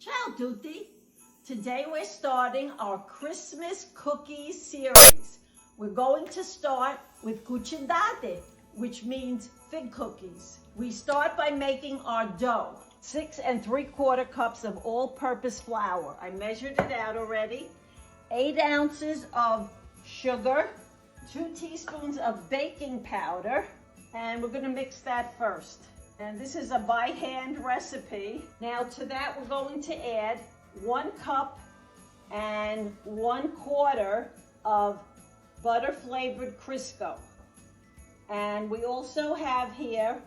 Ciao tutti! Today we're starting our Christmas cookies series. We're going to start with cucindate, which means fig cookies. We start by making our dough. 6 3/4 cups of all-purpose flour. I measured it out already. 8 ounces of sugar, 2 teaspoons of baking powder, and we're gonna mix that first. And this is a by hand recipe. Now to that we're going to add 1 cup and 1/4 of butter flavored Crisco. And we also have here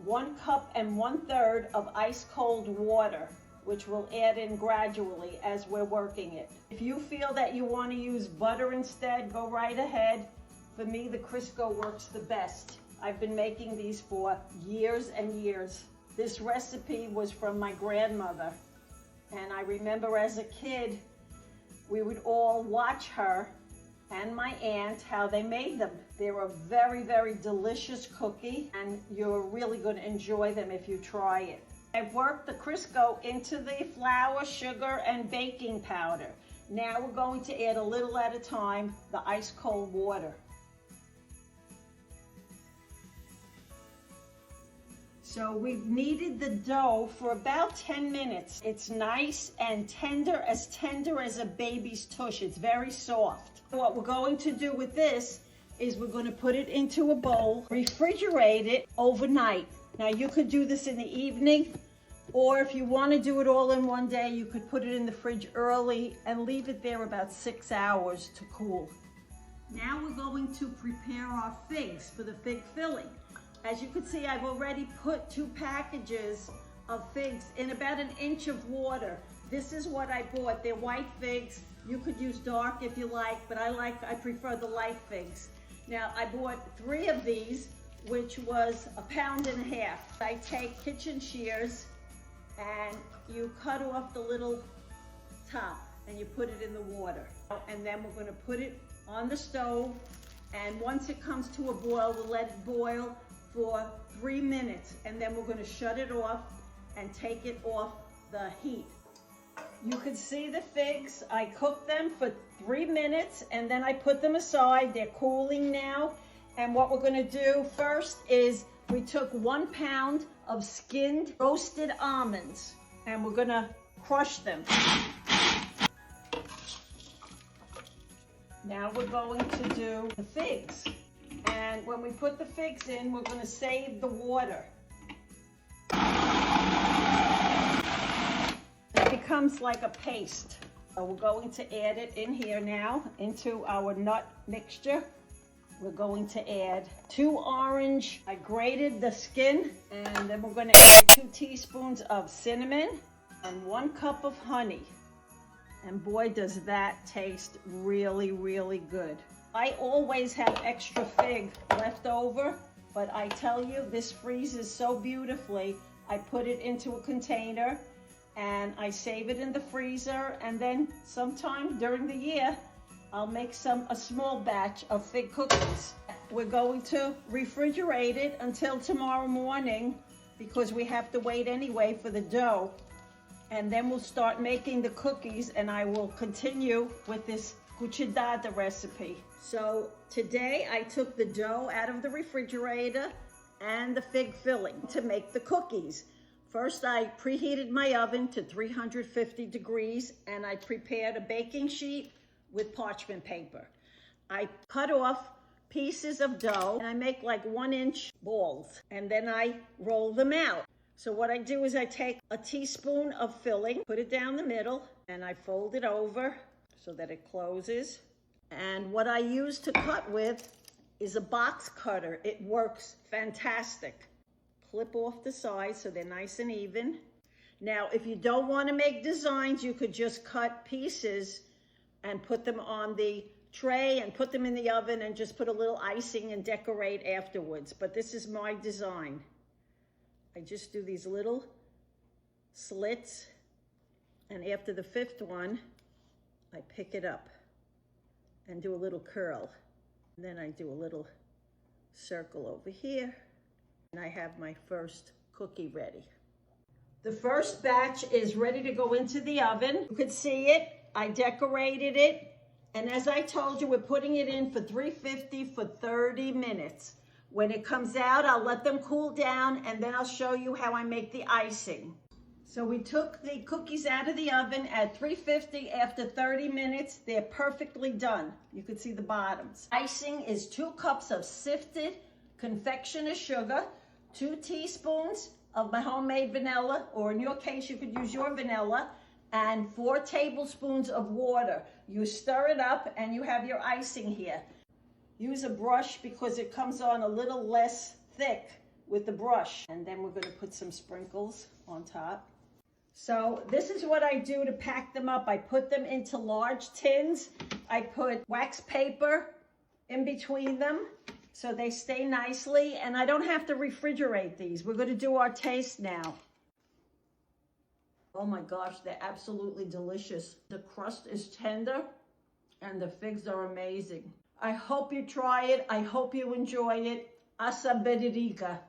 1 cup and 1/3 of ice cold water, which we'll add in gradually as we're working it. If you feel that you want to use butter instead, go right ahead. For me, the Crisco works the best. I've been making these for years and years. This recipe was from my grandmother. And I remember as a kid, we would all watch her and my aunt, how they made them. They're a very, very delicious cookie, and you're really going to enjoy them if you try it. I've worked the Crisco into the flour, sugar, and baking powder. Now we're going to add a little at a time the ice cold water. So we've kneaded the dough for about 10 minutes. It's nice and tender as a baby's tush. It's very soft. What we're going to do with this is we're going to put it into a bowl, refrigerate it overnight. Now you could do this in the evening, or if you want to do it all in one day, you could put it in the fridge early and leave it there about 6 hours to cool. Now we're going to prepare our figs for the fig filling. As you can see, I've already put 2 packages of figs in about 1 inch of water. This is what I bought. They're white figs. You could use dark if you like, but I prefer the light figs. Now, I bought 3 of these, which was 1.5 pounds. I take kitchen shears and you cut off the little top and you put it in the water. And then we're gonna put it on the stove, and once it comes to a boil, we'll let it boil for 3 minutes, and then we're going to shut it off and take it off the heat. You can see the figs. I cooked them for 3 minutes and then I put them aside. They're cooling now. And what we're going to do first is we took 1 pound of skinned roasted almonds and we're going to crush them. Now we're going to do the figs. And when we put the figs in, we're going to save the water. It becomes like a paste. So we're going to add it in here now into our nut mixture. We're going to add 2 orange. I grated the skin, and then we're going to add 2 teaspoons of cinnamon and 1 cup of honey. And boy, does that taste really, really good. I always have extra fig left over, but I tell you, this freezes so beautifully. I put it into a container and I save it in the freezer, and then sometime during the year, I'll make a small batch of fig cookies. We're going to refrigerate it until tomorrow morning because we have to wait anyway for the dough. And then we'll start making the cookies, and I will continue with this cucindate recipe. So today I took the dough out of the refrigerator and the fig filling to make the cookies. First, I preheated my oven to 350 degrees and I prepared a baking sheet with parchment paper. I cut off pieces of dough and I make like 1-inch balls, and then I roll them out. So what I do is I take a teaspoon of filling, put it down the middle, and I fold it over so that it closes. And what I use to cut with is a box cutter. It works fantastic. Clip off the sides so they're nice and even. Now, if you don't want to make designs, you could just cut pieces and put them on the tray and put them in the oven and just put a little icing and decorate afterwards. But this is my design. I just do these little slits, and after the 5th one, I pick it up and do a little curl. And then I do a little circle over here, and I have my first cookie ready. The first batch is ready to go into the oven. You could see it. I decorated it. And as I told you, we're putting it in for 350 for 30 minutes. When it comes out, I'll let them cool down and then I'll show you how I make the icing. So we took the cookies out of the oven at 350 after 30 minutes. They're perfectly done. You can see the bottoms. Icing is 2 cups of sifted confectioner sugar, 2 teaspoons of my homemade vanilla, or in your case, you could use your vanilla, and 4 tablespoons of water. You stir it up and you have your icing here. Use a brush because it comes on a little less thick with the brush. And then we're going to put some sprinkles on top. So this is what I do to pack them up. I put them into large tins. I put wax paper in between them so they stay nicely, and I don't have to refrigerate these. We're going to do our taste now. Oh my gosh, they're absolutely delicious. The crust is tender and the figs are amazing. I hope you try it. I hope you enjoy it. Asa Benedica.